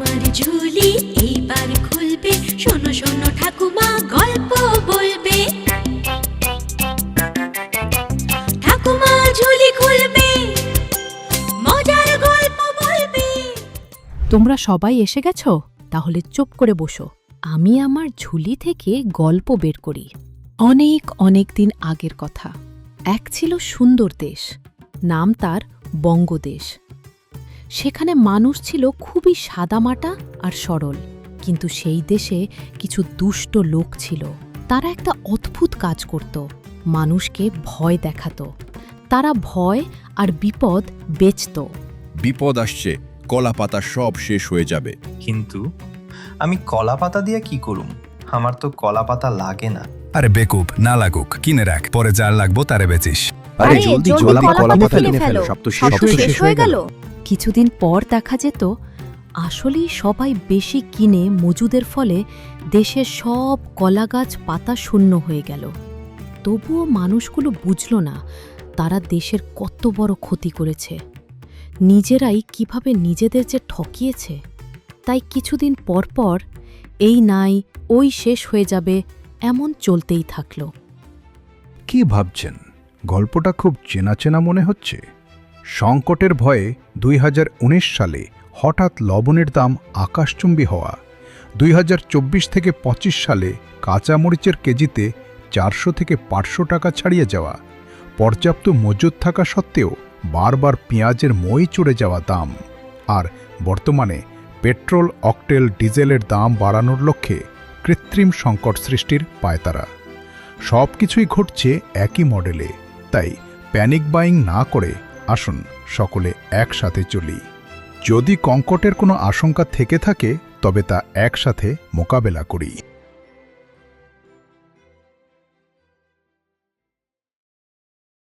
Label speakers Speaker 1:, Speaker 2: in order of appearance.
Speaker 1: ঠাকুমার ঝুলি এইবার খুলবে, শোনো শোনো ঠাকুমা গল্প বলবে। ঠাকুমা ঝুলি খুলবে, মজার গল্প বলবে।
Speaker 2: তোমরা সবাই এসে গেছো? তাহলে চুপ করে বসো, আমি আমার ঝুলি থেকে গল্প বের করি। অনেক অনেক দিন আগের কথা। এক ছিল সুন্দর দেশ, নাম তার বঙ্গদেশ। সেখানে মানুষ ছিল খুবই সাদামাটা আর সরল, কিন্তু সেই দেশে কিছু দুষ্ট লোক ছিল। তারা একটা অদ্ভুত কাজ করত, মানুষকে ভয় দেখাতো। তারা ভয় আর বিপদ বেচত।
Speaker 3: বিপদ আসছে, কলা পাতা সব শেষ হয়ে যাবে।
Speaker 4: কিন্তু আমি কলা পাতা দিয়ে কি করুম? আমার তো কলা পাতা লাগে না।
Speaker 5: আরে বেকুব, না লাগুক, কিনে রাখ, পরে যার লাগবো তারে বেচিস।
Speaker 6: আরে জলদি কলাপাতা কিনে ফেলো, সব তো শেষ হয়ে গেল।
Speaker 2: কিছুদিন পর দেখা যেত আসলেই সবাই বেশি কিনে মজুদের ফলে দেশের সব কলাগাছ পাতা শূন্য হয়ে গেল। তবুও মানুষগুলো বুঝল না তারা দেশের কত বড় ক্ষতি করেছে, নিজেরাই কিভাবে নিজেদের যে ঠকিয়েছে। তাই কিছুদিন পর পর এই নাই ওই শেষ হয়ে যাবে এমন চলতেই থাকল।
Speaker 7: কি ভাবছেন? গল্পটা খুব চেনা চেনা মনে হচ্ছে। সংকটের ভয়ে 2019 সালে হঠাৎ লবণের দাম আকাশচুম্বী হওয়া, 2024 থেকে 25 সালে কাঁচামরিচের কেজিতে 400 থেকে 500 টাকা ছাড়িয়ে যাওয়া, পর্যাপ্ত মজুদ থাকা সত্ত্বেও বারবার পেঁয়াজের মই চড়ে যাওয়া দাম, আর বর্তমানে পেট্রোল, অকটেল, ডিজেলের দাম বাড়ানোর লক্ষ্যে কৃত্রিম সংকট সৃষ্টির পায়তারা। সব কিছুই ঘটছে একই মডেলে। তাই প্যানিক বাইং না করে আসুন সকলে একসাথে চলি। যদি সংকটের কোনো আশঙ্কা থেকে থাকে তবে তা একসাথে মোকাবেলা করি।